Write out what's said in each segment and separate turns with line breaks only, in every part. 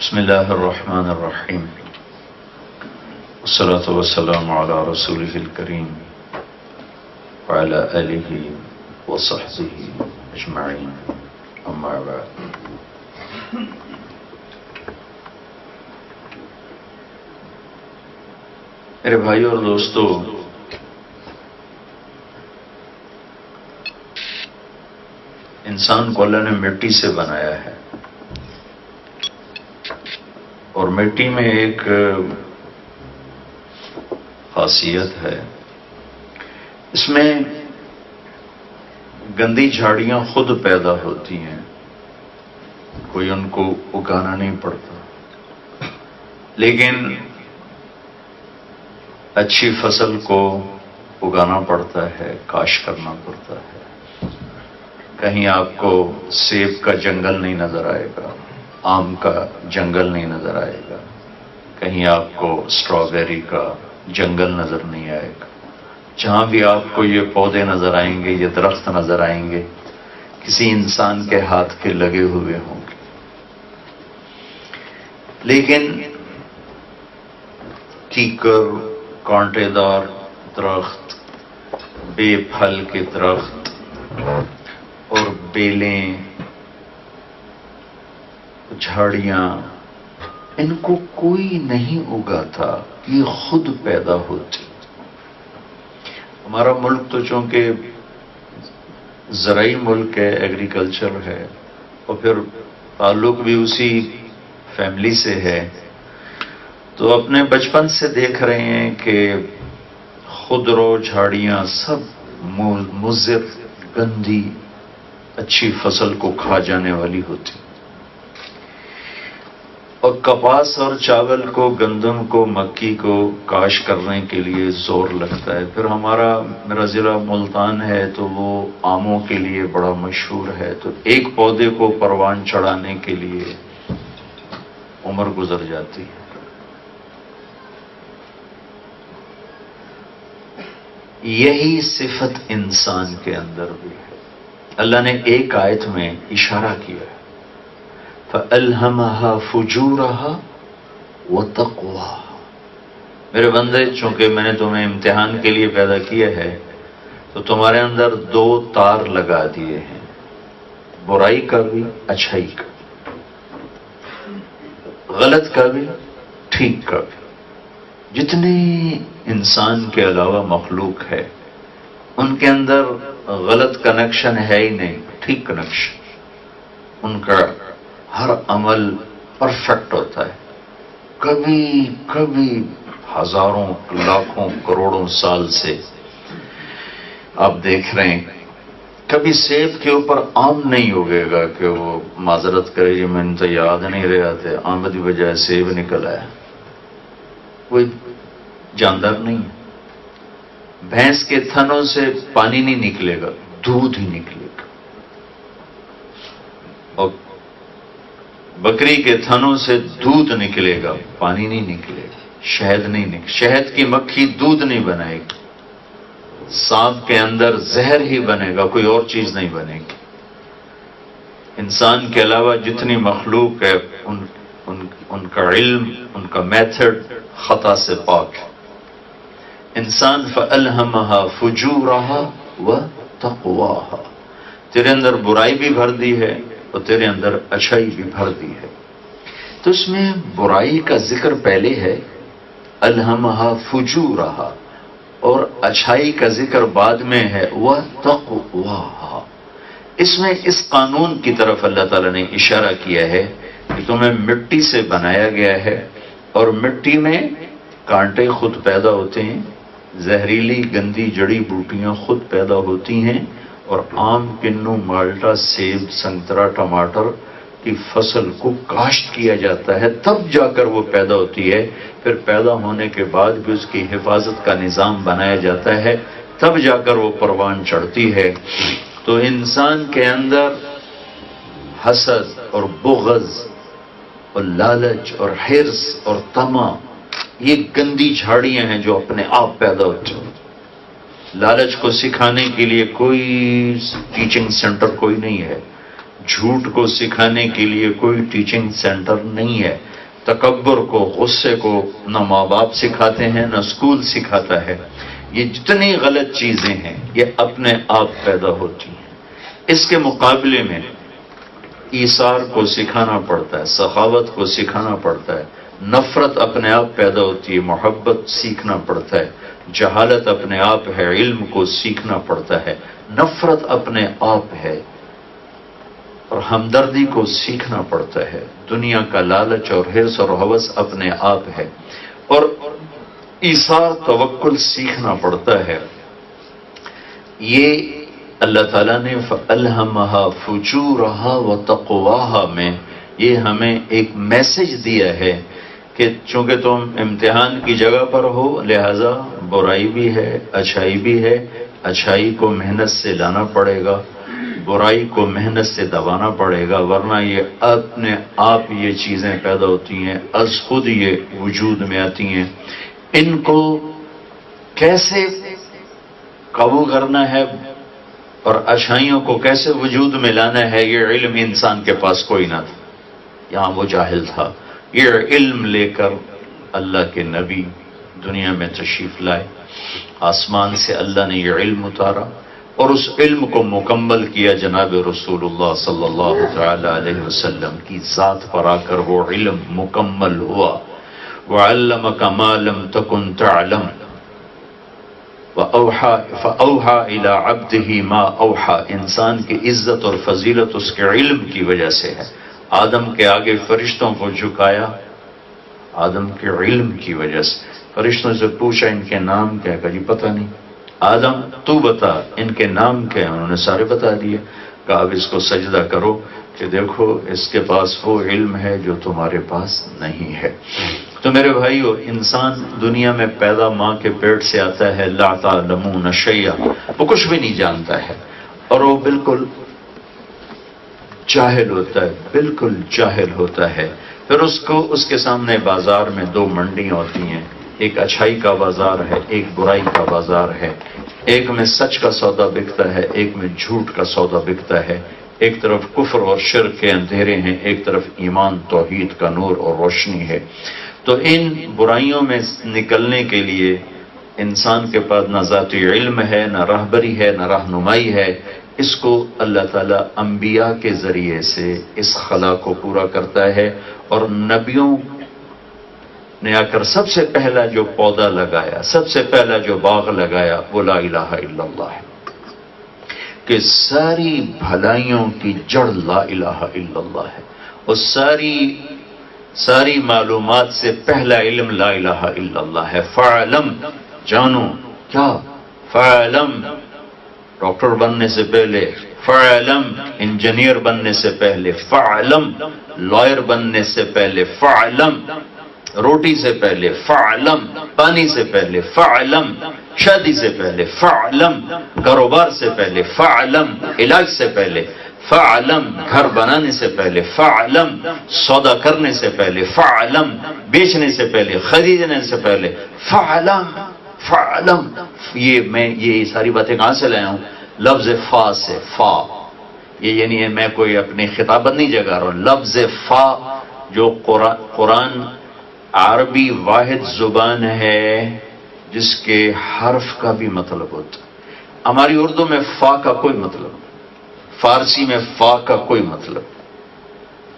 بسم اللہ الرحمن الرحیم والصلاة والسلام علی رسولہ الکریم وعلی آلہ وصحبہ اجمعین اما بعد۔ میرے بھائیو اور دوستو، انسان کو اللہ نے مٹی سے بنایا ہے، اور مٹی میں ایک خاصیت ہے، اس میں گندی جھاڑیاں خود پیدا ہوتی ہیں، کوئی ان کو اگانا نہیں پڑتا، لیکن اچھی فصل کو اگانا پڑتا ہے، کاش کرنا پڑتا ہے۔ کہیں آپ کو سیب کا جنگل نہیں نظر آئے گا، آم کا جنگل نہیں نظر آئے گا، کہیں آپ کو اسٹرابیری کا جنگل نظر نہیں آئے گا۔ جہاں بھی آپ کو یہ پودے نظر آئیں گے، یہ درخت نظر آئیں گے، کسی انسان کے ہاتھ کے لگے ہوئے ہوں گے۔ لیکن کیکر، کانٹے دار درخت، بے پھل کے درخت اور بیلیں، جھاڑیاں، ان کو کوئی نہیں اگاتا، یہ خود پیدا ہوتی۔ ہمارا ملک تو چونکہ زرعی ملک ہے، ایگریکلچر ہے، اور پھر تعلق بھی اسی فیملی سے ہے، تو اپنے بچپن سے دیکھ رہے ہیں کہ خودرو جھاڑیاں سب مضر، گندی، اچھی فصل کو کھا جانے والی ہوتی، اور کپاس اور چاول کو، گندم کو، مکی کو کاش کرنے کے لیے زور لگتا ہے۔ پھر میرا ضلع ملتان ہے تو وہ آموں کے لیے بڑا مشہور ہے، تو ایک پودے کو پروان چڑھانے کے لیے عمر گزر جاتی ہے۔ یہی صفت انسان کے اندر بھی ہے۔ اللہ نے ایک آیت میں اشارہ کیا ہے، فَأَلْهَمَهَا فُجُورَهَا وَتَقْوَاهَا۔ میرے بندے، چونکہ میں نے تمہیں امتحان کے لیے پیدا کیا ہے تو تمہارے اندر دو تار لگا دیے ہیں، برائی کا بھی، اچھائی کا، غلط کا بھی، ٹھیک کا بھی۔ جتنے انسان کے علاوہ مخلوق ہے ان کے اندر غلط کنیکشن ہے ہی نہیں، ٹھیک کنیکشن۔ ان کا ہر عمل پرفیکٹ ہوتا ہے۔ کبھی کبھی ہزاروں، لاکھوں، کروڑوں سال سے آپ دیکھ رہے ہیں، کبھی سیب کے اوپر آم نہیں اگے گا کہ وہ معذرت کرے جی میں نے تو یاد نہیں رہا تھے، آم کی بجائے سیب نکل آیا۔ کوئی جاندار نہیں ہے۔ بھینس کے تھنوں سے پانی نہیں نکلے گا، دودھ ہی نکلے گا، اور بکری کے تھنوں سے دودھ نکلے گا، پانی نہیں نکلے گا، شہد نہیں نکلے، شہد کی مکھی دودھ نہیں بنائے گی، سانپ کے اندر زہر ہی بنے گا، کوئی اور چیز نہیں بنے گی۔ انسان کے علاوہ جتنی مخلوق ہے ان کا علم، ان کا میتھڈ خطا سے پاک ہے۔ انسان فَأَلْهَمَهَا فُجُورَهَا وَتَقْوَاهَا، تیرے اندر برائی بھی بھر دی ہے اور تیرے اندر اچھائی بھی بھر دی ہے۔ تو اس میں برائی کا ذکر پہلے ہے، أَلْهَمَهَا فُجُورَهَا، اور اچھائی کا ذکر بعد میں ہے، وَتَقْوَاهَا۔ اس میں اس قانون کی طرف اللہ تعالیٰ نے اشارہ کیا ہے کہ تمہیں مٹی سے بنایا گیا ہے، اور مٹی میں کانٹے خود پیدا ہوتے ہیں، زہریلی گندی جڑی بوٹیاں خود پیدا ہوتی ہیں، اور آم، کنو، مالٹا، سیب، سنترا، ٹماٹر کی فصل کو کاشت کیا جاتا ہے، تب جا کر وہ پیدا ہوتی ہے۔ پھر پیدا ہونے کے بعد بھی اس کی حفاظت کا نظام بنایا جاتا ہے، تب جا کر وہ پروان چڑھتی ہے۔ تو انسان کے اندر حسد اور بغض اور لالچ اور حرص اور طمع، یہ گندی جھاڑیاں ہیں جو اپنے آپ پیدا ہوتی ہیں۔ لالچ کو سکھانے کے لیے کوئی ٹیچنگ سینٹر کوئی نہیں ہے، جھوٹ کو سکھانے کے لیے کوئی ٹیچنگ سینٹر نہیں ہے، تکبر کو، غصے کو نہ ماں باپ سکھاتے ہیں نہ اسکول سکھاتا ہے. یہ جتنی غلط چیزیں ہیں یہ اپنے آپ پیدا ہوتی ہیں. اس کے مقابلے میں ایثار کو سکھانا پڑتا ہے، سخاوت کو سکھانا پڑتا ہے، نفرت اپنے آپ پیدا ہوتی ہے، محبت سیکھنا پڑتا ہے، جہالت اپنے آپ ہے، علم کو سیکھنا پڑتا ہے، نفرت اپنے آپ ہے اور ہمدردی کو سیکھنا پڑتا ہے، دنیا کا لالچ اور حرص اور ہوس اپنے آپ ہے، اور ایثار توکل سیکھنا پڑتا ہے. یہ اللہ تعالیٰ نے فَأَلْهَمَهَا فُجُورَهَا وَتَقْوَاهَا میں یہ ہمیں ایک میسج دیا ہے کہ چونکہ تم امتحان کی جگہ پر ہو لہذا برائی بھی ہے، اچھائی بھی ہے. اچھائی کو محنت سے لانا پڑے گا، برائی کو محنت سے دبانا پڑے گا، ورنہ یہ اپنے آپ یہ چیزیں پیدا ہوتی ہیں، از خود یہ وجود میں آتی ہیں. ان کو کیسے قابو کرنا ہے اور اچھائیوں کو کیسے وجود میں لانا ہے، یہ علم انسان کے پاس کوئی نہ تھا. یہاں وہ جاہل تھا. یہ علم لے کر اللہ کے نبی دنیا میں تشریف لائے. آسمان سے اللہ نے یہ علم اتارا اور اس علم کو مکمل کیا جناب رسول اللہ صلی اللہ تعالی علیہ وسلم کی ذات پر آ کر وہ علم مکمل ہوا. وَعَلَّمَكَ مَا لَمْ تَكُنْ تَعْلَمْ فَأَوْحَى إِلَىٰ عَبْدِهِ مَا أَوْحَى. انسان کی عزت اور فضیلت اس کے علم کی وجہ سے ہے. آدم کے آگے فرشتوں کو جھکایا آدم کے علم کی وجہ سے. فرشتوں سے پوچھا ان کے نام کیا؟ کہا جی پتہ نہیں. آدم تو بتا ان کے نام کیا ہیں؟ انہوں نے سارے بتا دیے. کہا اب اس کو سجدہ کرو کہ دیکھو اس کے پاس وہ علم ہے جو تمہارے پاس نہیں ہے. تو میرے بھائیو، انسان دنیا میں پیدا ماں کے پیٹ سے آتا ہے لا تعلمون شیئا، وہ کچھ بھی نہیں جانتا ہے اور وہ بالکل جاہل ہوتا ہے، بالکل جاہل ہوتا ہے. پھر اس کے سامنے بازار میں دو منڈیاں ہوتی ہیں، ایک اچھائی کا بازار ہے، ایک برائی کا بازار ہے. ایک میں سچ کا سودا بکتا ہے، ایک میں جھوٹ کا سودا بکتا ہے. ایک طرف کفر اور شرک کے اندھیرے ہیں، ایک طرف ایمان توحید کا نور اور روشنی ہے. تو ان برائیوں میں نکلنے کے لیے انسان کے پاس نہ ذاتی علم ہے، نہ راہبری ہے، نہ رہنمائی ہے. اس کو اللہ تعالیٰ انبیاء کے ذریعے سے اس خلا کو پورا کرتا ہے. اور نبیوں نے آ کر سب سے پہلا جو پودا لگایا، سب سے پہلا جو باغ لگایا وہ لا الہ الا اللہ ہے کہ ساری بھلائیوں کی جڑ لا الہ الا اللہ ہے. اور ساری معلومات سے پہلا علم لا الہ الا اللہ ہے. فعلم، جانو کیا؟ فعلم ڈاکٹر بننے سے پہلے، فعلم انجینئر بننے سے پہلے، فعلم لائر بننے سے پہلے، فعلم روٹی سے پہلے، فعلم پانی سے پہلے، فعلم شادی سے پہلے، فعلم کاروبار سے پہلے، فعلم علاج سے پہلے، فعلم گھر بنانے سے پہلے، فعلم سودا کرنے سے پہلے، فعلم بیچنے سے پہلے، خریدنے سے پہلے، فعلم. میں یہ ساری باتیں کہاں سے لایا ہوں؟ لفظ فا سے. فا یہ یعنی میں کوئی اپنی خطابت نہیں جگا رہا ہوں. لفظ فا جو قرآن عربی واحد زبان ہے جس کے حرف کا بھی مطلب ہوتا ہے. ہماری اردو میں فا کا کوئی مطلب نہیں، فارسی میں فا کا کوئی مطلب،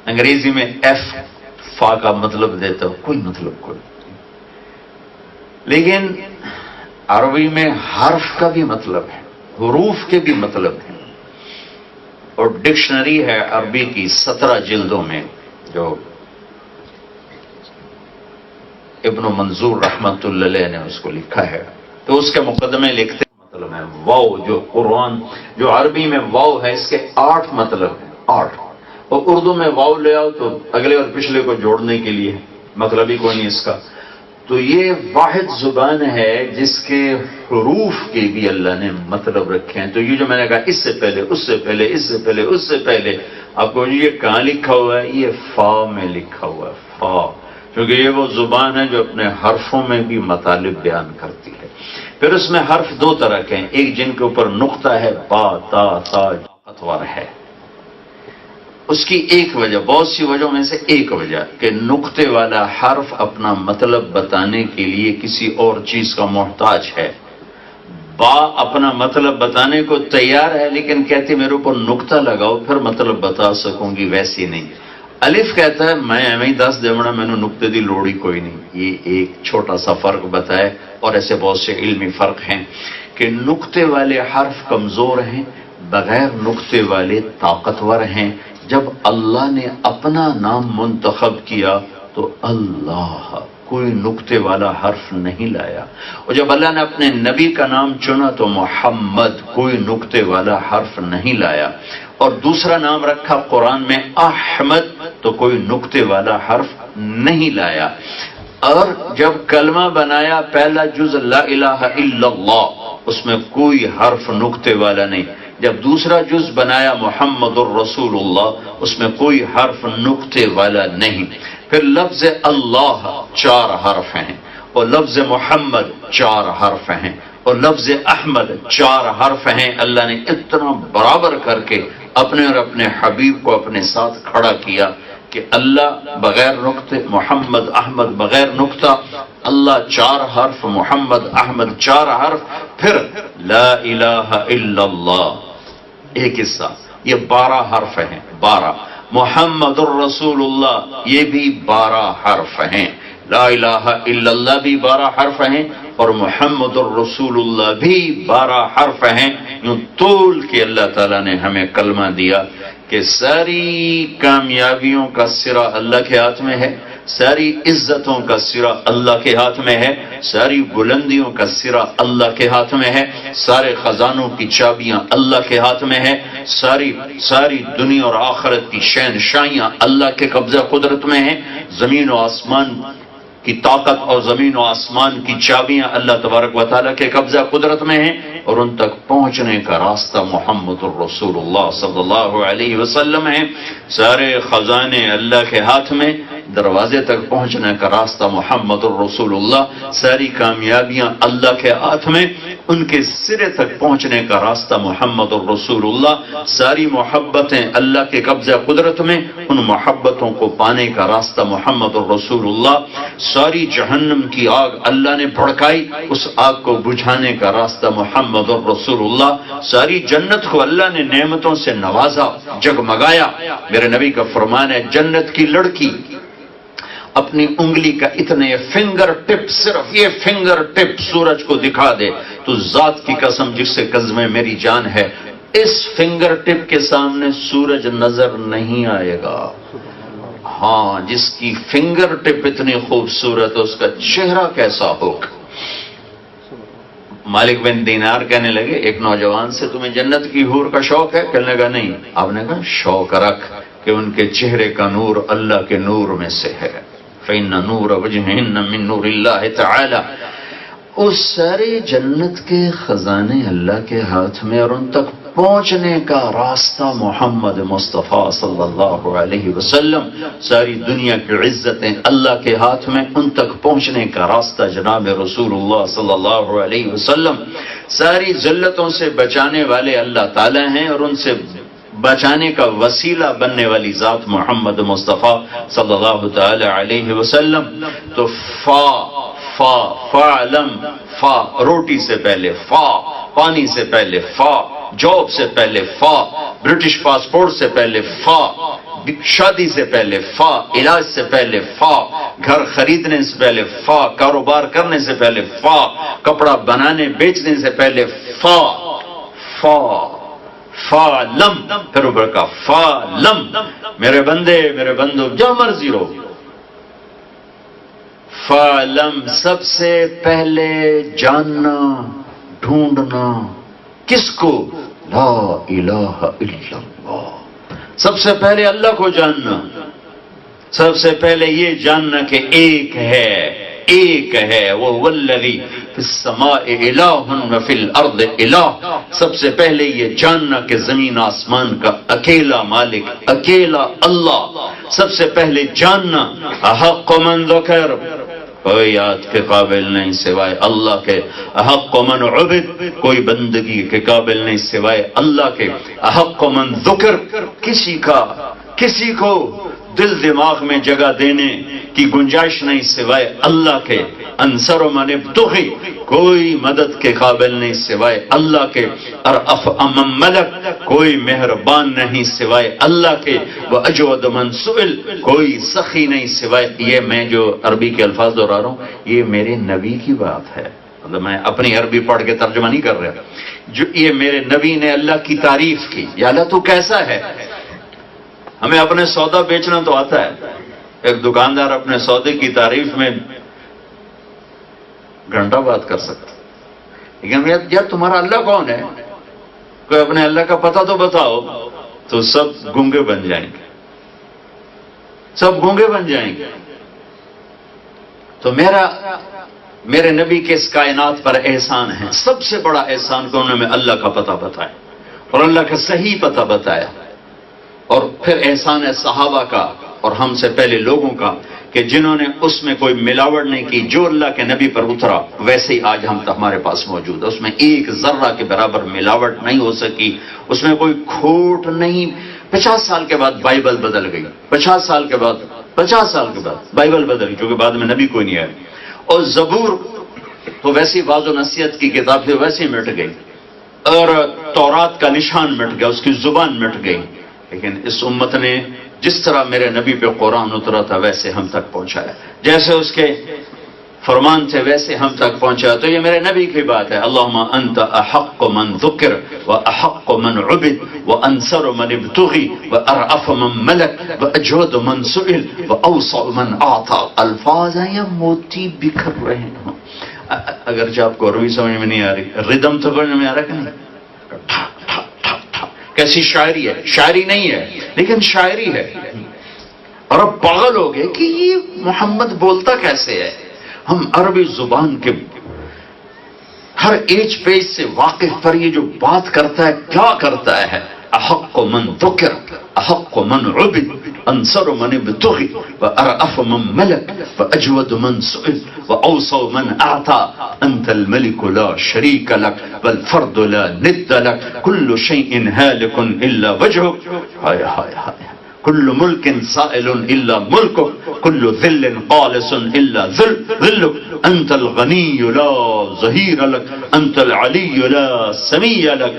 انگریزی میں ایف فا کا مطلب دیتا ہو، کوئی مطلب کوئی. لیکن عربی میں حرف کا بھی مطلب ہے، حروف کے بھی مطلب ہے. اور ڈکشنری ہے عربی کی 17 جلدوں میں جو ابن منظور رحمت اللہ علیہ نے اس کو لکھا ہے. تو اس کے مقدمے لکھتے مطلب ہے واو. جو قرآن جو عربی میں واو ہے اس کے 8 مطلب ہیں، 8. اور اردو میں واو لے آؤ تو اگلے اور پچھلے کو جوڑنے کے لیے مطلب ہی کوئی نہیں اس کا. تو یہ واحد زبان ہے جس کے حروف کے بھی اللہ نے مطلب رکھے ہیں. تو یہ جو میں نے کہا اس سے پہلے اس سے پہلے اس سے پہلے اس سے پہلے، آپ کو یہ کہاں لکھا ہوا ہے؟ یہ فا میں لکھا ہوا ہے. فا کیونکہ یہ وہ زبان ہے جو اپنے حرفوں میں بھی مطالب بیان کرتی ہے. پھر اس میں حرف 2 طرح کے ہیں، ایک جن کے اوپر نقطہ ہے، با تا طاقتور ہے، اس کی ایک وجہ، بہت سی وجہوں میں سے ایک وجہ کہ نقطے والا حرف اپنا مطلب بتانے کے لیے کسی اور چیز کا محتاج ہے. با اپنا مطلب بتانے کو تیار ہے لیکن کہتی میرے اوپر نقطہ لگاؤ پھر مطلب بتا سکوں گی، ویسی نہیں. الف کہتا ہے میں ایویں ہی دس دیونا میں نے نقطے دی لوڑی کوئی نہیں. یہ ایک چھوٹا سا فرق بتایا، اور ایسے بہت سے علمی فرق ہیں کہ نقطے والے حرف کمزور ہیں، بغیر نقطے والے طاقتور ہیں. جب اللہ نے اپنا نام منتخب کیا تو اللہ کوئی نقطے والا حرف نہیں لایا، اور جب اللہ نے اپنے نبی کا نام چنا تو محمد کوئی نقطے والا حرف نہیں لایا، اور دوسرا نام رکھا قرآن میں احمد تو کوئی نقطے والا حرف نہیں لایا. اور جب کلمہ بنایا پہلا جز لا الہ الا اللہ اس میں کوئی حرف نقطے والا نہیں. جب دوسرا جز بنایا محمد الرسول اللہ اس میں کوئی حرف نقطے والا نہیں. پھر لفظ اللہ 4 حرف ہیں، اور لفظ محمد 4 حرف ہیں، اور لفظ احمد 4 حرف ہیں. اللہ نے اتنا برابر کر کے اپنے اور اپنے حبیب کو اپنے ساتھ کھڑا کیا کہ اللہ بغیر نقطے، محمد احمد بغیر نقطہ، اللہ 4 حرف، محمد احمد 4 حرف، پھر لا الہ الا اللہ ایک حصہ، یہ 12 حرف ہیں. 12 محمد الرسول اللہ یہ بھی 12 حرف ہیں. لا الہ الا اللہ بھی 12 حرف ہیں، اور محمد الرسول اللہ بھی 12 حرف ہیں. یوں طول کے اللہ تعالیٰ نے ہمیں کلمہ دیا کہ ساری کامیابیوں کا سرا اللہ کے ہاتھ میں ہے، ساری عزتوں کا سرا اللہ کے ہاتھ میں ہے، ساری بلندیوں کا سرا اللہ کے ہاتھ میں ہے، سارے خزانوں کی چابیاں اللہ کے ہاتھ میں ہے، ساری دنیا اور آخرت کی شہنشاہیاں اللہ کے قبضہ قدرت میں ہیں. زمین و آسمان کی طاقت اور زمین و آسمان کی چابیاں اللہ تبارک و تعالیٰ کے قبضہ قدرت میں ہیں، اور ان تک پہنچنے کا راستہ محمد الرسول اللہ صلی اللہ علیہ وسلم ہے. سارے خزانے اللہ کے ہاتھ میں، دروازے تک پہنچنے کا راستہ محمد الرسول اللہ، ساری کامیابیاں اللہ کے ہاتھ میں، ان کے سرے تک پہنچنے کا راستہ محمد الرسول اللہ، ساری محبتیں اللہ کے قبضہ قدرت میں، ان محبتوں کو پانے کا راستہ محمد الرسول اللہ، ساری جہنم کی آگ اللہ نے بھڑکائی، اس آگ کو بجھانے کا راستہ محمد الرسول اللہ، ساری جنت کو اللہ نے نعمتوں سے نوازا، جگمگایا. میرے نبی کا فرمان ہے جنت کی لڑکی اپنی انگلی کا اتنے فنگر ٹپ، صرف یہ فنگر ٹپ سورج کو دکھا دے تو ذات کی قسم جس سے قسم میری جان ہے اس فنگر ٹپ کے سامنے سورج نظر نہیں آئے گا. ہاں جس کی فنگر ٹپ اتنی خوبصورت ہے اس کا چہرہ کیسا ہوگا. مالک بن دینار کہنے لگے ایک نوجوان سے تمہیں جنت کی حور کا شوق ہے؟ کہنے لگا نہیں. آپ نے کہا شوق رکھ کہ ان کے چہرے کا نور اللہ کے نور میں سے ہے. فإن نور وجههن من نور اللہ تعالی. اس سارے جنت کے خزانے اللہ کے ہاتھ میں، اور ان تک پہنچنے کا راستہ محمد مصطفیٰ صلی اللہ علیہ وسلم، ساری دنیا کی عزتیں اللہ کے ہاتھ میں، ان تک پہنچنے کا راستہ جناب رسول اللہ صلی اللہ علیہ وسلم، ساری ذلتوں سے بچانے والے اللہ تعالی ہیں، اور ان سے بچانے کا وسیلہ بننے والی ذات محمد مصطفیٰ صلی اللہ تعالی علیہ وسلم. تو فعلم، فا روٹی سے پہلے فا، پانی سے پہلے فا، جاب سے پہلے فا، برٹش پاسپورٹ سے پہلے فا، شادی سے پہلے فا، علاج سے پہلے فا، گھر خریدنے سے پہلے فا، کاروبار کرنے سے پہلے فا، کپڑا بنانے بیچنے سے پہلے فا. فعلم، پھر اوپر کا فعلم، میرے بندے میرے بندو جو مرضی رہو. فعلم سب سے پہلے جاننا، ڈھونڈنا کس کو؟ لا الہ الا اللہ. سب سے پہلے اللہ کو جاننا، سب سے پہلے یہ جاننا کہ ایک ہے وہ والذی فی السماء الہ وفی الارض الہ. سب سے پہلے یہ جاننا کہ زمین آسمان کا اکیلا مالک، اکیلا اللہ. سب سے پہلے جاننا احق من ذکر، کوئی یاد کے قابل نہیں سوائے اللہ کے. احق من عبد، کوئی بندگی کے قابل نہیں سوائے اللہ کے. احق من ذکر، کسی کا کسی کو دل دماغ میں جگہ دینے کی گنجائش نہیں سوائے اللہ کے. انصر من ابتغی، کوئی مدد کے قابل نہیں سوائے اللہ کے. اور افأمن ملک، کوئی مہربان نہیں سوائے اللہ کے. واجود من سئل، کوئی سخی نہیں سوائے. یہ میں جو عربی کے الفاظ دہرا رہا ہوں یہ میرے نبی کی بات ہے، مطلب میں اپنی عربی پڑھ کے ترجمہ نہیں کر رہا. جو یہ میرے نبی نے اللہ کی تعریف کی، یا اللہ تو کیسا ہے. ہمیں اپنے سودا بیچنا تو آتا ہے، ایک دکاندار اپنے سودے کی تعریف میں گھنٹہ بات کر سکتا، لیکن یار تمہارا اللہ کون ہے، کوئی اپنے اللہ کا پتہ تو بتاؤ. تو سب گونگے بن جائیں گے، سب گونگے بن جائیں گے. تو میرے نبی کے اس کائنات پر احسان ہے، سب سے بڑا احسان کہ انہوں نے اللہ کا پتہ بتایا اور اللہ کا صحیح پتہ بتایا. اور پھر احسان ہے صحابہ کا اور ہم سے پہلے لوگوں کا کہ جنہوں نے اس میں کوئی ملاوٹ نہیں کی. جو اللہ کے نبی پر اترا ویسے ہی آج ہم ہمارے پاس موجود ہے، اس میں ایک ذرہ کے برابر ملاوٹ نہیں ہو سکی، اس میں کوئی کھوٹ نہیں. 50 سال کے بعد بائبل بدل گئی، 50 سال کے بعد بائبل بدل گئی کیونکہ بعد میں نبی کوئی نہیں آیا. اور زبور تو ویسی واضح و نصیحت کی کتاب تھی، ویسے ہی مٹ گئی. اور تورات کا نشان مٹ گیا، اس کی زبان مٹ گئی. لیکن اس امت نے جس طرح میرے نبی پہ قرآن اترا تھا ویسے ہم تک پہنچایا، جیسے اس کے فرمان تھے ویسے ہم تک پہنچایا. تو یہ میرے نبی کی بات ہے. اللہم انت احق من ذکر واحق من عبد وانصر من ابتغی وارعف من ملک واجود من سئل واوسع من اعطى. الفاظ ہیں یا موتی بکھر رہے ہیں. اگرچہ آپ کو عربی سمجھ میں نہیں آ رہی، ردم تو سمجھ میں آ رہا کہ نہیں. کیسی شاعری ہے، شاعری نہیں ہے لیکن شاعری ہے. اور اب پاگل ہو گئے کہ یہ محمد بولتا کیسے ہے. ہم عربی زبان کے ہر ایج پیج سے واقف پر یہ جو بات کرتا ہے کیا کرتا ہے. احق من ذکر احق من عبد انصر من ابتغی وارعف من ملک واجود من سئل واوسع من اعطى. انت الملك لا شريك لك والفرد لا ند لك كل شيء هالك الا وجهك. ہائے ہائے ہائے. كل ملك سائل الا ملكك كل ذل قالس الا ذلك. انت الغني لا ظهير لك انت العلي لا سمي لك.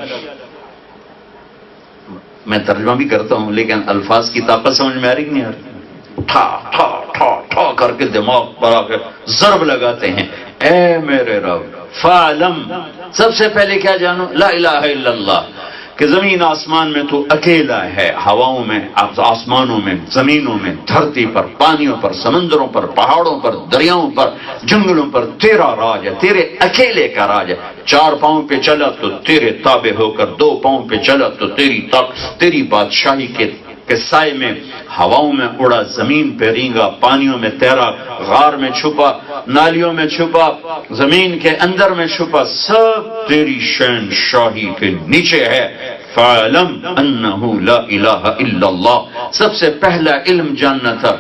میں ترجمہ بھی کرتا ہوں لیکن الفاظ کی طاقت سمجھ میں آ رہی نہیں آ رہی. ٹھا ٹھا ٹھا ٹھا کر کے دماغ پر آ کے ضرب لگاتے ہیں. اے میرے رب فعلم، سب سے پہلے کیا جانو؟ لا الہ الا اللہ، کہ زمین آسمان میں تو اکیلا ہے. ہواؤں میں، آسمانوں میں، زمینوں میں، دھرتی پر، پانیوں پر، سمندروں پر، پہاڑوں پر، دریاؤں پر، جنگلوں پر تیرا راج ہے، تیرے اکیلے کا راج ہے. 4 پاؤں پہ چلا تو تیرے تابع ہو کر، 2 پاؤں پہ چلا تو تیری بادشاہی کے سائے میں ہواؤں میں اڑا، زمین پہ رینگا، پانیوں میں تیرا، غار میں چھپا، نالیوں میں چھپا، زمین کے اندر میں چھپا، سب تیری شہن شاہی کے نیچے ہے. فَعَلَمْ أَنَّهُ لَا إِلَهَ إِلَّا اللَّهِ. سب سے پہلا علم جاننا تھا.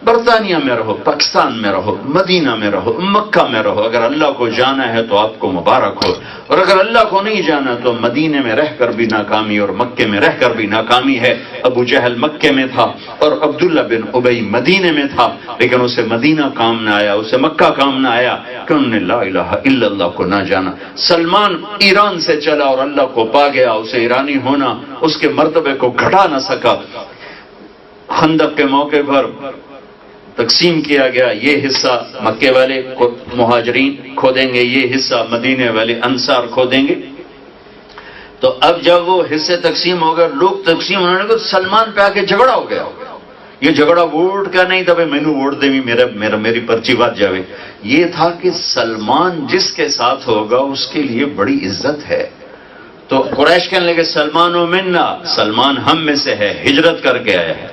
برطانیہ میں رہو، پاکستان میں رہو، مدینہ میں رہو، مکہ میں رہو، اگر اللہ کو جانا ہے تو آپ کو مبارک ہو. اور اگر اللہ کو نہیں جانا تو مدینے میں رہ کر بھی ناکامی اور مکے میں رہ کر بھی ناکامی ہے. ابو جہل مکے میں تھا اور عبداللہ بن ابی مدینے میں تھا، لیکن اسے مدینہ کام نہ آیا، اسے مکہ کام نہ آیا کہ انہوں نے لا الہ الا اللہ کو نہ جانا. سلمان ایران سے چلا اور اللہ کو پا گیا، اسے ایرانی ہونا اس کے مرتبے کو گھٹا نہ سکا. خندق کے موقع پر تقسیم کیا گیا، یہ حصہ مکے والے مہاجرین کھو دیں گے، یہ حصہ مدینے والے انصار کھو دیں گے. تو اب جب وہ حصے تقسیم ہو گئے، لوگ تقسیم ہونے لگے، سلمان پہ آ کے جھگڑا ہو گیا. یہ جھگڑا ووٹ کا نہیں تھا، میں نے ووٹ دے میری پرچی بات جاوے. یہ تھا کہ سلمان جس کے ساتھ ہوگا اس کے لیے بڑی عزت ہے. تو قریش کہنے لگے سلمان و منا، سلمان ہم میں سے ہے، ہجرت کر کے آیا ہے.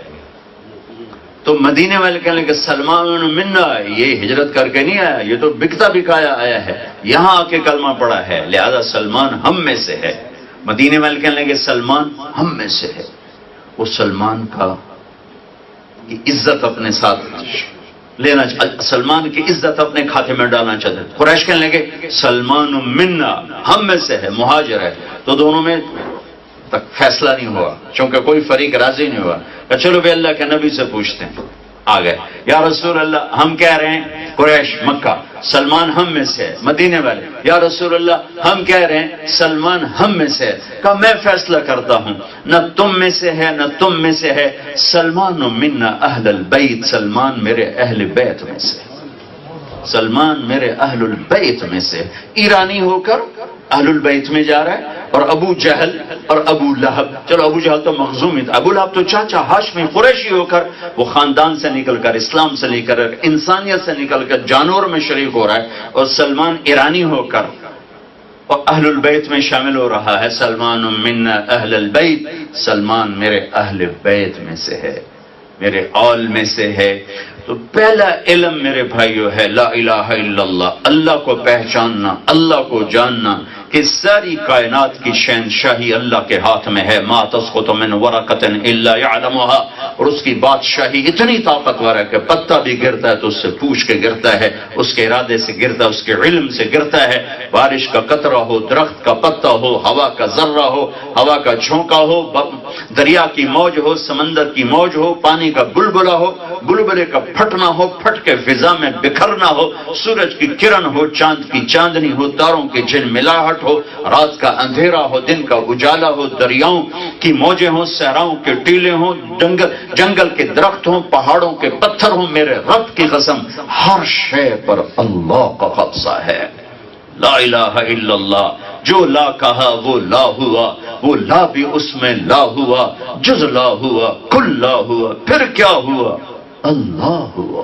تو مدینے والے کہنے لگے سلمان منا، یہ ہجرت کر کے نہیں آیا، یہ تو بکتا بکایا آیا ہے، یہاں آ کے کلمہ پڑا ہے، لہذا سلمان ہم میں سے ہے. مدینے والے کہنے لگے سلمان ہم میں سے ہے. وہ سلمان کا عزت اپنے ساتھ لینا، سلمان کی عزت اپنے کھاتے میں ڈالنا چاہتے. قریش کہنے لگے سلمان منا، ہم میں سے ہے، مہاجر ہے. تو دونوں میں تک فیصلہ نہیں ہوا، چونکہ کوئی فریق راضی نہیں ہوا، کہ چلو بھی اللہ کے نبی سے پوچھتے ہیں۔ آ گئے، یا رسول اللہ ہم کہہ رہے ہیں قریش مکہ سلمان ہم میں سے ہے، مدینے والے، یا رسول اللہ ہم کہہ رہے ہیں سلمان ہم میں سے ہے۔ کہا میں فیصلہ کرتا ہوں، نہ تم میں سے ہے نہ تم میں سے ہے، سلمان منا اہل البیت، سلمان میرے اہل بیت میں سے، سلمان میرے اہل البیت میں سے، ایرانی ہو کر اہل البیت میں جا رہا ہے، اور ابو جہل اور ابو لہب، چلو ابو جہل تو مخزومی تھا، ابو لہب تو چاچا ہاشمی قریشی ہو کر وہ خاندان سے نکل کر، اسلام سے نکل کر، انسانیت سے نکل کر جانور میں شریک ہو رہا ہے، اور سلمان ایرانی ہو کر اور اہل البیت میں شامل ہو رہا ہے۔ سلمان من اہل البیت، سلمان میرے اہل بیت میں سے ہے، میرے آل میں سے ہے۔ تو پہلا علم میرے بھائیو ہے لا الہ الا اللہ، اللہ کو پہچاننا، اللہ کو جاننا کہ ساری کائنات کی شہنشاہی اللہ کے ہاتھ میں ہے، ما تسقط من ورقۃ الا يعلمها، اور اس کی بادشاہی اتنی طاقتور ہے کہ پتا بھی گرتا ہے تو اس سے پوچھ کے گرتا ہے، اس کے ارادے سے گرتا ہے، اس کے علم سے گرتا ہے۔ بارش کا قطرہ ہو، درخت کا پتا ہو، ہوا کا ذرہ ہو، ہوا کا جھونکا ہو، دریا کی موج ہو، سمندر کی موج ہو، پانی کا بلبلہ ہو، بلبلے کا پھٹنا ہو، پھٹ کے فضا میں بکھرنا ہو، سورج کی کرن ہو، چاند کی چاندنی ہو، تاروں کی جھلملاہٹ ہو، رات کا اندھیرا ہو، دن کا اجالا ہو، دریاؤں کی موجیں ہوں، صحراؤں کے ٹیلے ہوں، جنگل کے درخت ہوں، پہاڑوں کے پتھر ہوں، میرے رب کی قسم ہر شے پر اللہ کا قبضہ ہے۔ لا الہ الا اللہ، جو لا کہا وہ لا ہوا، وہ لا بھی اس میں لا ہوا، جز لا ہوا، کل لا ہوا، پھر کیا ہوا؟ اللہ ہوا۔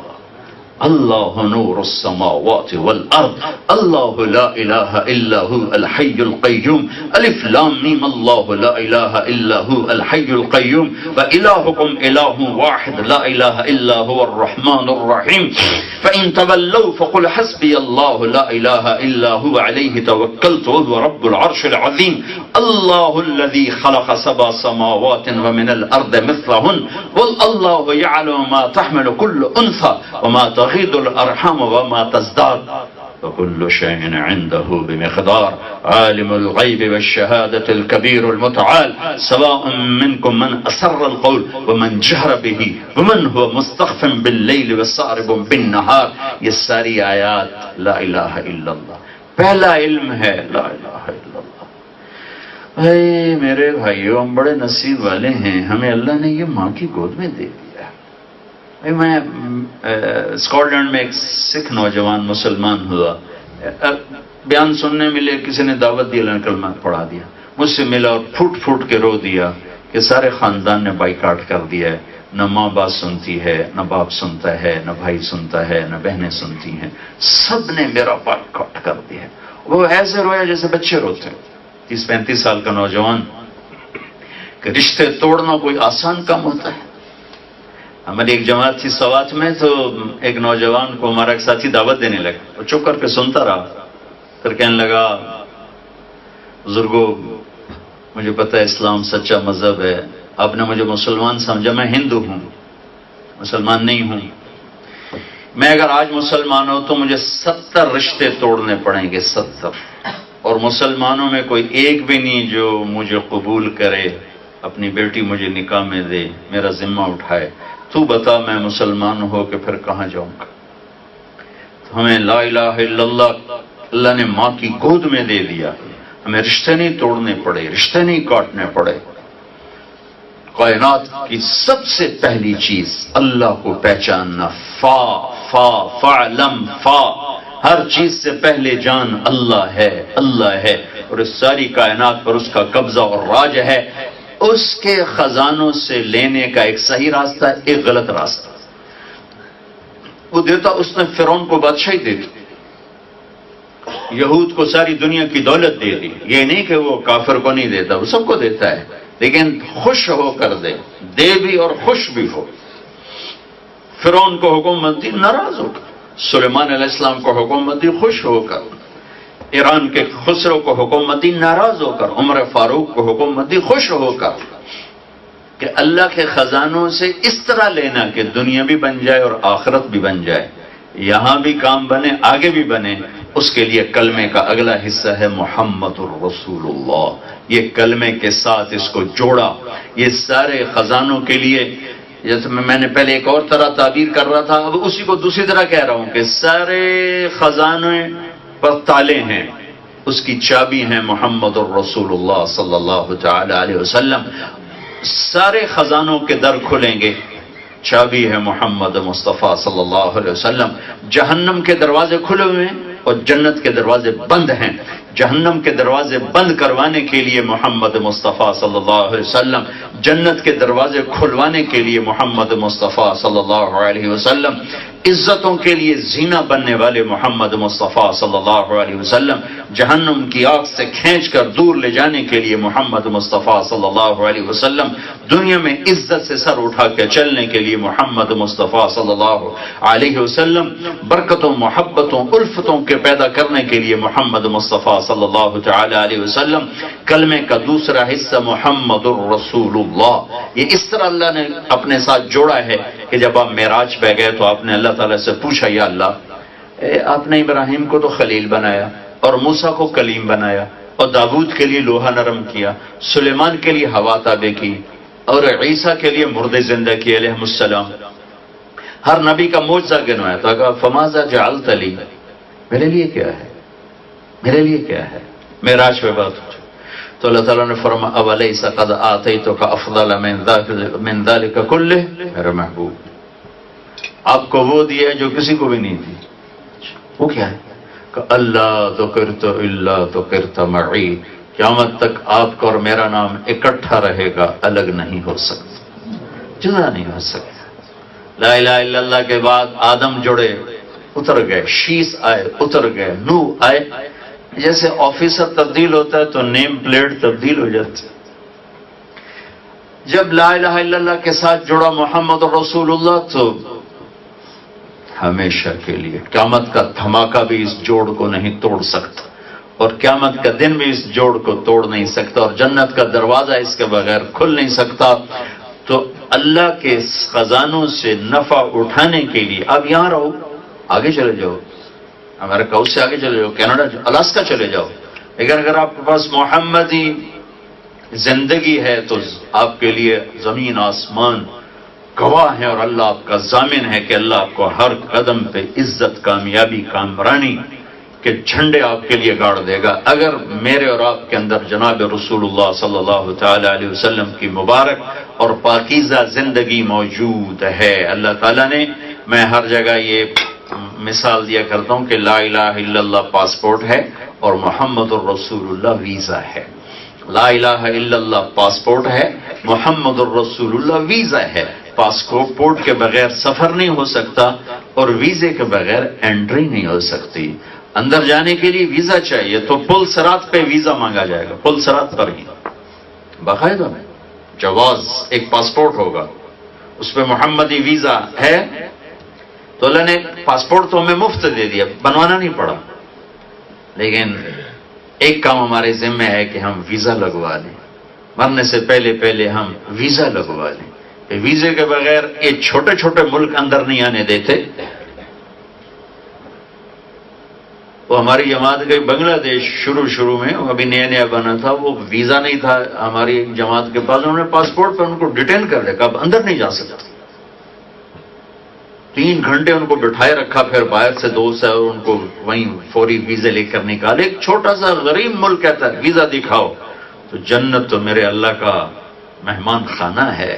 اللہ نور السماوات والارض، اللہ لا الہ الا هو الحی القیوم، الف لام میم، اللہ لا الہ الا هو الحی القیوم، وإلہکم الہ واحد لا الہ الا هو الرحمن الرحیم، فإن تولوا فقل حسبی اللہ لا الہ الا هو علیہ توکلت وهو رب العرش العظیم، اللہ الذی خلق سبع سماوات ومن الارض مثلہن، واللہ یعلم ما تحمل كل انثى وما تغيض الارحام وما تزداد وكل شيء عنده بمقدار، عالم الغيب والشهادة الكبير المتعال، سواء منكم من أسر القول ومن جهر به ومن هو مستخف بالليل وسارب بالنهار۔ یہ ساری آیات لا الہ الا اللہ، پہلا علم ہے لا الہ الا اللہ۔ اے میرے بھائیو، ہم بڑے نصیب والے ہیں، ہمیں اللہ نے یہ ماں کی گود میں دے دیا۔ میں اسکاٹ لینڈ میں ایک سکھ نوجوان مسلمان ہوا، بیان سننے ملے، کسی نے دعوت دی، اللہ نے کلمہ پڑھا دیا، مجھ سے ملا اور پھوٹ پھوٹ کے رو دیا کہ سارے خاندان نے بائیکاٹ کر دیا ہے، نہ ماں بات سنتی ہے، نہ باپ سنتا ہے، نہ بھائی سنتا ہے، نہ بہنیں سنتی ہیں، سب نے میرا بائیکاٹ کر دیا۔ وہ ایسے رویا جیسے بچے روتے ہیں۔ 30-35 سال کا نوجوان، کہ رشتے توڑنا کوئی آسان کام ہوتا ہے؟ ہماری ایک جماعت تھی سوات میں، تو ایک نوجوان کو ہمارا ایک ساتھی دعوت دینے لگا، وہ چپ کر کے سنتا رہا، پھر کہنے لگا بزرگوں مجھے پتہ ہے اسلام سچا مذہب ہے، آپ نے مجھے مسلمان سمجھا، میں ہندو ہوں، مسلمان نہیں ہوں، میں اگر آج مسلمان ہوں تو مجھے 70 رشتے توڑنے پڑیں گے، 70، اور مسلمانوں میں کوئی ایک بھی نہیں جو مجھے قبول کرے، اپنی بیٹی مجھے نکاح میں دے، میرا ذمہ اٹھائے، تو بتا میں مسلمان ہو کے پھر کہاں جاؤں گا؟ تو ہمیں لا الہ الا اللہ اللہ نے ماں کی گود میں دے دیا، ہمیں رشتے نہیں توڑنے پڑے، رشتے نہیں کاٹنے پڑے۔ کائنات کی سب سے پہلی چیز اللہ کو پہچاننا، فعلم، ہر چیز سے پہلے جان اللہ ہے، اللہ ہے، اور اس ساری کائنات پر اس کا قبضہ اور راج ہے۔ اس کے خزانوں سے لینے کا ایک صحیح راستہ ہے، ایک غلط راستہ۔ وہ دیتا، اس نے فرعون کو بادشاہی دے دی، یہود کو ساری دنیا کی دولت دے دی، یہ نہیں کہ وہ کافر کو نہیں دیتا، وہ سب کو دیتا ہے، لیکن خوش ہو کر دے بھی اور خوش بھی ہو۔ فرعون کو حکومت دی ناراض ہو کر، سلیمان علیہ السلام کو حکومت دی خوش ہو کر، ایران کے خسرو کو حکومت دی ناراض ہو کر، عمر فاروق کو حکومت دی خوش ہو کر، کہ اللہ کے خزانوں سے اس طرح لینا کہ دنیا بھی بن جائے اور آخرت بھی بن جائے، یہاں بھی کام بنے، آگے بھی بنے۔ اس کے لیے کلمے کا اگلا حصہ ہے محمد الرسول اللہ، یہ کلمے کے ساتھ اس کو جوڑا. یہ سارے خزانوں کے لیے، جیسے میں نے پہلے ایک اور طرح تعبیر کر رہا تھا، اب اسی کو دوسری طرح کہہ رہا ہوں کہ سارے خزانے پر تالے ہیں، اس کی چابی ہیں محمد الرسول اللہ صلی اللہ تعالی علیہ وسلم. سارے خزانوں کے در کھلیں گے، چابی ہے محمد مصطفیٰ صلی اللہ علیہ وسلم. جہنم کے دروازے کھلے ہوئے ہیں اور جنت کے دروازے بند ہیں. جہنم کے دروازے بند کروانے کے لیے محمد مصطفیٰ صلی اللہ علیہ وسلم، جنت کے دروازے کھلوانے کے لیے محمد مصطفیٰ صلی اللہ علیہ وسلم، عزتوں کے لیے زینہ بننے والے محمد مصطفیٰ صلی اللہ علیہ وسلم، جہنم کی آگ سے کھینچ کر دور لے جانے کے لیے محمد مصطفیٰ صلی اللہ علیہ وسلم، دنیا میں عزت سے سر اٹھا کے چلنے کے لیے محمد مصطفیٰ صلی اللہ علیہ وسلم، برکتوں، محبتوں، الفتوں کے پیدا کرنے کے لیے محمد مصطفیٰ صلی اللہ تعالی علیہ وسلم. کلمے کا دوسرا حصہ محمد الرسول اللہ. یہ اس طرح اللہ نے اپنے ساتھ جوڑا ہے کہ جب آپ معراج پہ گئے تو آپ نے اللہ تعالیٰ سے پوچھا، یا اللہ، آپ نے ابراہیم کو تو خلیل بنایا اور موسیٰ کو کلیم بنایا اور داود کے لیے لوہا نرم کیا، سلیمان کے لیے ہوا تابع کی اور عیسیٰ کے لیے مردے زندہ کیے علیہ السلام. ہر نبی کا معجزہ گنوایا تھا کہ فماذا جعلت لی، میرے لیے کیا ہے، میرے لیے کیا ہے. معراج پہ بات ہوئی تو اللہ تعالیٰ نے فرمایا اولیس قد آتیتک افضل من ذلک کلہ، میرے محبوب آپ کو وہ دیا ہے جو کسی کو بھی نہیں دی. وہ کیا ہے کہ اللہ ذکرت الا ذکرت معی، قیامت تک آپ کا اور میرا نام اکٹھا رہے گا، الگ نہیں ہو سکتا، جدا نہیں ہو سکتا. لا الہ الا اللہ کے بعد آدم جڑے، اتر گئے، شیس آئے، اتر گئے، نو آئے. جیسے آفیسر تبدیل ہوتا ہے تو نیم پلیٹ تبدیل ہو جاتی. جب لا الہ الا اللہ کے ساتھ جڑا محمد رسول اللہ تو ہمیشہ کے لیے قیامت کا دھماکہ بھی اس جوڑ کو نہیں توڑ سکتا اور قیامت کا دن بھی اس جوڑ کو توڑ نہیں سکتا اور جنت کا دروازہ اس کے بغیر کھل نہیں سکتا. تو اللہ کے خزانوں سے نفع اٹھانے کے لیے اب یہاں رہو، آگے چلے جاؤ، امریکہ اس سے آگے چلے جاؤ، کینیڈا، الاسکا چلے جاؤ، لیکن اگر آپ کے پاس محمدی زندگی ہے تو آپ کے لیے زمین آسمان گواہ ہے اور اللہ آپ کا ضامن ہے کہ اللہ آپ کو ہر قدم پہ عزت، کامیابی، کامرانی کے جھنڈے آپ کے لیے گاڑ دے گا. اگر میرے اور آپ کے اندر جناب رسول اللہ صلی اللہ تعالی علیہ وسلم کی مبارک اور پاکیزہ زندگی موجود ہے. اللہ تعالیٰ نے، میں ہر جگہ یہ مثال دیا کرتا ہوں کہ لا الہ الا اللہ پاسپورٹ ہے اور محمد الرسول اللہ ویزا ہے. لا الہ الا اللہ پاسپورٹ ہے، محمد الرسول اللہ ویزا ہے. پاسپورٹ کے بغیر سفر نہیں ہو سکتا اور ویزے کے بغیر انٹری نہیں ہو سکتی. اندر جانے کے لیے ویزا چاہیے تو پل صراط پہ ویزا مانگا جائے گا، پل صراط پر ہی باقاعدہ جواز، ایک پاسپورٹ ہوگا اس پہ محمدی ویزا ہے. تو اللہ نے پاسپورٹ تو ہمیں مفت دے دیا، بنوانا نہیں پڑا، لیکن ایک کام ہمارے ذمہ ہے کہ ہم ویزا لگوا لیں. مرنے سے پہلے ہم ویزا لگوا لیں. ویزے کے بغیر یہ چھوٹے چھوٹے ملک اندر نہیں آنے دیتے. وہ ہماری جماعت گئی بنگلہ دیش، شروع میں ابھی نیا بنا تھا، وہ ویزا نہیں تھا ہماری جماعت کے پاس، انہوں نے پاسپورٹ پر ان کو ڈیٹین کر دیا، اب اندر نہیں جا سکتا. 3 گھنٹے ان کو بٹھائے رکھا، پھر باہر سے دوست ہے اور ان کو وہیں فوری ویزے لے کر نکالے. ایک چھوٹا سا غریب ملک کہتا ہے ویزا دکھاؤ. تو جنت تو میرے اللہ کا مہمان خانہ ہے.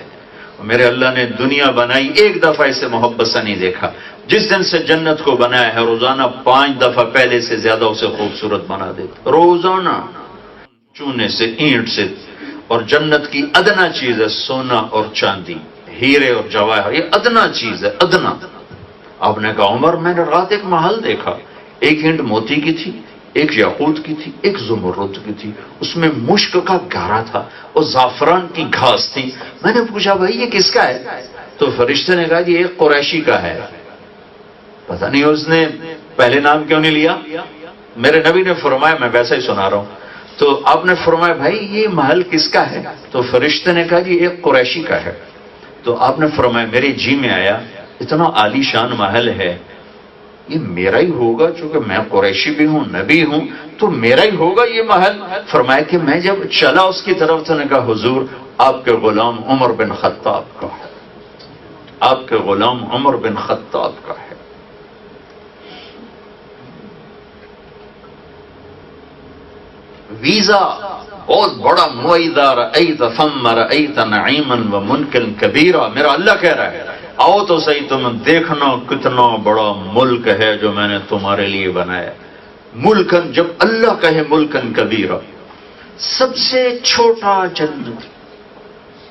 میرے اللہ نے دنیا بنائی، ایک دفعہ اسے محبت سے نہیں دیکھا. جس دن سے جنت کو بنایا ہے روزانہ 5 دفعہ پہلے سے زیادہ اسے خوبصورت بنا دیتا روزانہ، چونے سے، اینٹ سے. اور جنت کی ادنا چیز ہے سونا اور چاندی، ہیرے اور جواہر، یہ ادنا چیز ہے، ادنا. آپ نے کہا عمر میں نے رات ایک محل دیکھا، ایک اینٹ موتی کی تھی، ایک یاقوت کی تھی، ایک زمرد کی تھی، اس میں مشک کا گارا تھا اور زعفران کی گھاس تھی. میں نے پوچھا بھائی یہ کس کا ہے؟ تو فرشتے نے کہا یہ ایک قریشی کا ہے. پتہ نہیں اس نے پہلے نام کیوں نہیں لیا. میرے نبی نے فرمایا، میں ویسا ہی سنا رہا ہوں، تو آپ نے فرمایا بھائی یہ محل کس کا ہے؟ تو فرشتے نے کہا یہ ایک قریشی کا ہے. تو آپ نے فرمایا میرے جی میں آیا اتنا عالی شان محل ہے یہ میرا ہی ہوگا، چونکہ میں قریشی بھی ہوں، نبی ہوں، تو میرا ہی ہوگا یہ محل؟ فرمایا کہ میں جب چلا اس کی طرف تو نے کہا حضور آپ کے غلام عمر بن خطاب کا ہے، آپ کے غلام عمر بن خطاب کا ہے۔ ویزا بہت بڑا معاہدہ، رأیت ثم رأیت نعیما وملکا کبیرا، میرا اللہ کہہ رہا ہے آؤ تو صحیح تم دیکھنا کتنا بڑا ملک ہے جو میں نے تمہارے لیے بنایا۔ ملکن، جب اللہ کہے ملکن کبیرا، سب سے چھوٹا جنت،